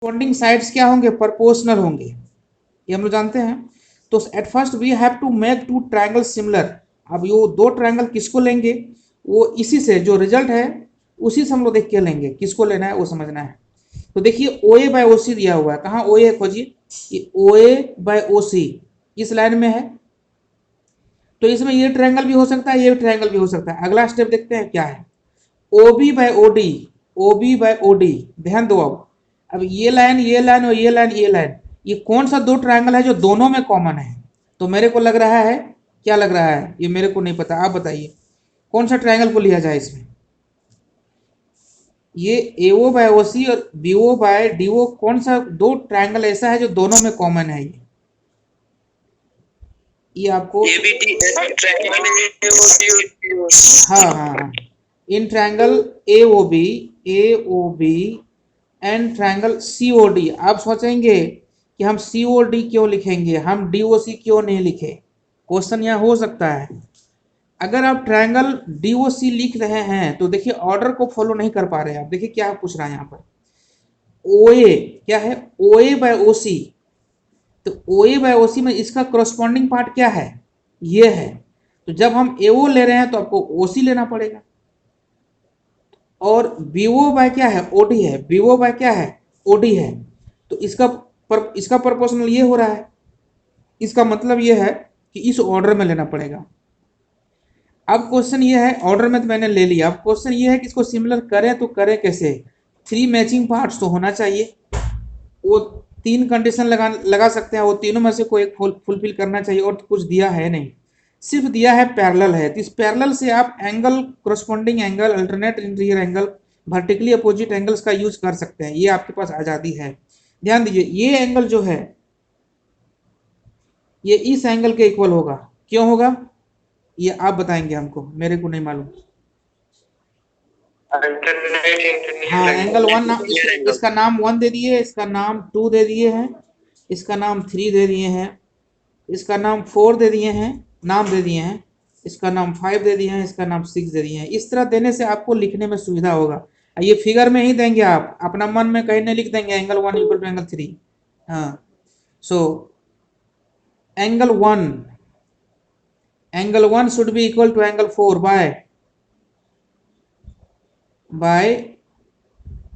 Corresponding sides क्या होंगे, proportional होंगे, ये हम लोग जानते हैं। तो at first we have to make two triangle similar. अब ये दो ट्रायंगल किसको लेंगे, वो इसी से जो रिजल्ट है उसी से हम लोग देख के लेंगे, किसको लेना है वो समझना है। तो देखिए ओ ए बाय ओ सी दिया हुआ है, कहाँ ओ ए खोजिए, ये ओ ए बाय ओ सी इस लाइन में है, तो इसमें ये ट्रायंगल भी हो सकता है, ये ट्रायंगल भी हो सकता है। अगला स्टेप देखते हैं क्या है, O B by O D, O B by O D, ध्यान दो। अब ये लाइन ये लाइन और ये लाइन ये लाइन, ये कौन सा दो ट्रायंगल है जो दोनों में कॉमन है, तो मेरे को लग रहा है, क्या लग रहा है, ये मेरे को नहीं पता, आप बताइए कौन सा ट्रायंगल को लिया जाए इसमें। ये ए ओ बाय ओ सी और B O by D O, कौन सा दो ट्रायंगल ऐसा है जो दोनों में कॉमन है, ये आपको हाँ हाँ हाँ, in triangle A O B and triangle C O D. आप सोचेंगे कि हम सी ओ डी क्यों लिखेंगे, हम डी ओ सी क्यों नहीं लिखे, क्वेश्चन यहाँ हो सकता है। अगर आप ट्रायंगल डी ओ सी लिख रहे हैं तो देखिए ऑर्डर को फॉलो नहीं कर पा रहे हैं आप, देखिए क्या पूछ रहा है यहाँ पर, ओ ए क्या है, ओ ए बाय ओ सी, तो ओ ए बाय ओ सी में इसका करस्पॉन्डिंग पार्ट क्या है, ये है। तो जब हम ए ओ ले रहे हैं तो आपको ओ सी लेना पड़ेगा, और बी ओ बाय क्या है, ओ डी है, बी ओ बाय क्या है, ओ डी है। तो इसका प्रोपोर्शनल ये हो रहा है, इसका मतलब ये है कि इस ऑर्डर में लेना पड़ेगा। अब क्वेश्चन ये है, ऑर्डर में तो मैंने ले लिया, अब क्वेश्चन ये है कि इसको सिमिलर करें तो करें कैसे, थ्री मैचिंग पार्ट्स तो होना चाहिए, वो तीन कंडीशन लगा सकते हैं, वो तीनों में से कोई एक फुलफिल करना चाहिए, और कुछ दिया है नहीं, सिर्फ दिया है पैरेलल है। तो इस पैरेलल से आप angle, corresponding angle, alternate interior angle, vertically opposite angles का यूज कर सकते हैं, ये आपके पास आज़ादी है। ध्यान दीजिए ये एंगल जो है ये इस एंगल के इक्वल होगा, क्यों होगा ये आप बताएंगे हमको, मेरे को नहीं मालूम। हाँ एंगल वन नाम, इसका नाम वन दे दिए, इसका नाम टू दे दिए हैं, इसका नाम थ्री दे दिए हैं, इसका नाम फोर दे दिए हैं, नाम दे दिए हैं, इसका नाम फाइव दे दिए हैं, इसका नाम सिक्स दे दिए हैं। इस तरह देने से आपको लिखने में सुविधा होगा। ये फिगर में ही देंगे, आप अपना मन में कहीं नहीं लिख देंगे angle one equal to angle three. हाँ so angle one should be equal to angle four by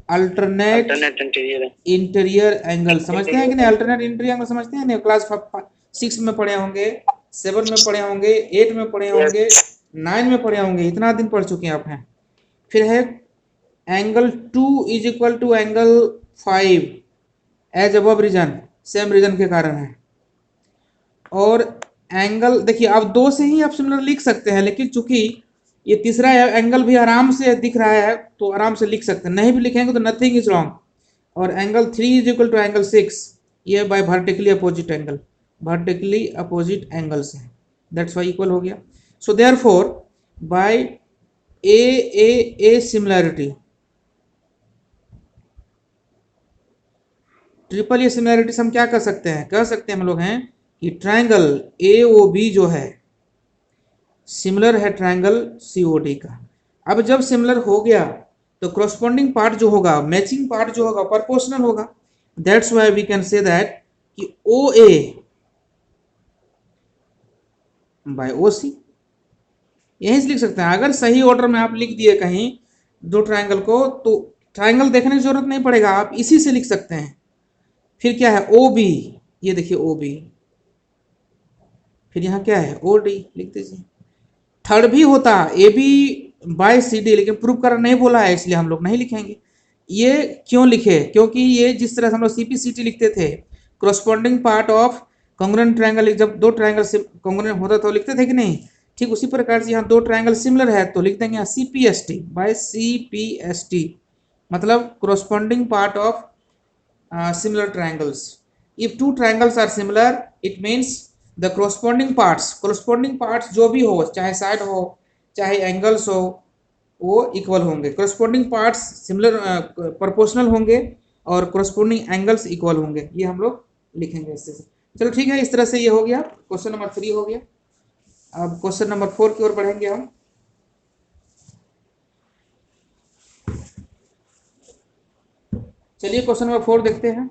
alternate interior angle. समझते हैं कि नहीं, अल्टरनेट इंटीरियर एंगल समझते हैं नहीं, क्लास 6 में पढ़े होंगे, 7 में पढ़े होंगे, 8 में पढ़े होंगे, 9 में पढ़े होंगे, इतना दिन पढ़ चुके हैं आप हैं। फिर है angle 2 is equal to angle 5 as above reason, same reason के कारण है। और एंगल देखिए अब दो से ही आप सिमिलर लिख सकते हैं, लेकिन चूंकि ये तीसरा एंगल भी आराम से दिख रहा है तो आराम से लिख सकते हैं, नहीं भी लिखेंगे तो नथिंग इज रॉन्ग। और angle 3 is equal to angle 6, ये by vertically opposite angle, vertically opposite angles है, दैट्स वाई इक्वल हो गया। So therefore by A similarity, triple A similarity हम क्या कर सकते हैं, कह सकते हैं हम लोग हैं कि ट्रायंगल ए ओ बी जो है सिमिलर है ट्रायंगल सी ओ डी का। अब जब सिमिलर हो गया तो करस्पॉन्डिंग पार्ट जो होगा, मैचिंग पार्ट जो होगा, प्रोपोर्शनल होगा। That's why we can say that कि ओ ए बाय ओ सी, यहीं से लिख सकते हैं। अगर सही ऑर्डर में आप लिख दिए कहीं दो ट्रायंगल को तो ट्रायंगल देखने की जरूरत नहीं पड़ेगा, आप इसी से लिख सकते हैं। फिर क्या है ओ बी, ये देखिए ओ बी, फिर यहाँ क्या है ओ डी लिख दीजिए। थर्ड भी होता A B by C D, लेकिन प्रूव कर नहीं बोला है इसलिए हम लोग नहीं लिखेंगे। ये क्यों लिखे, क्योंकि ये जिस तरह से हम लोग सी पी सी टी लिखते थे, corresponding part of congruent triangle, जब दो ट्रायंगल से कॉन्ग्रुएंट होता तो लिखते थे कि नहीं, ठीक उसी प्रकार से यहाँ दो ट्रायंगल सिमिलर है तो लिख देंगे C P S T, by C P S T, मतलब corresponding part of similar triangles. If two triangles are similar, it means the corresponding parts जो भी हो, चाहे साइड हो चाहे एंगल्स हो, वो इक्वल होंगे। corresponding parts सिमिलर प्रोपोर्शनल होंगे और corresponding एंगल्स इक्वल होंगे, ये हम लोग लिखेंगे इससे। चलो ठीक है, इस तरह से ये हो गया, क्वेश्चन नंबर 3 हो गया। अब क्वेश्चन नंबर 4 की ओर बढ़ेंगे हम। चलिए क्वेश्चन नंबर 4 देखते हैं।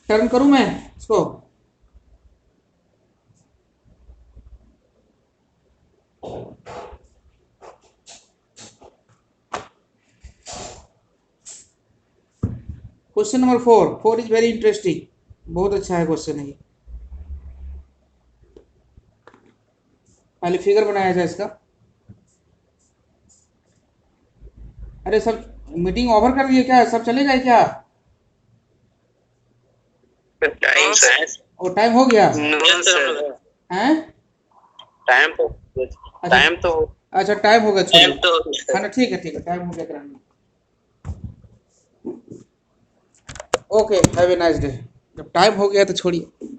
टर्न करूं मैं इसको? Question number 4 is very interesting, बहुत अच्छा है क्वेश्चन है ये। पहले फिगर बनाया जाए इसका। अरे सब मीटिंग ओवर कर दिए क्या? सब चले गए क्या? Time sir. और टाइम हो गया नो सर। हैं? टाइम तो अच्छा टाइम हो गया, टाइम छोड़िए। तो हाँ ना, ठीक है टाइम हो गया कराने। Okay, have a nice day. जब टाइम हो गया तो छोड़िए।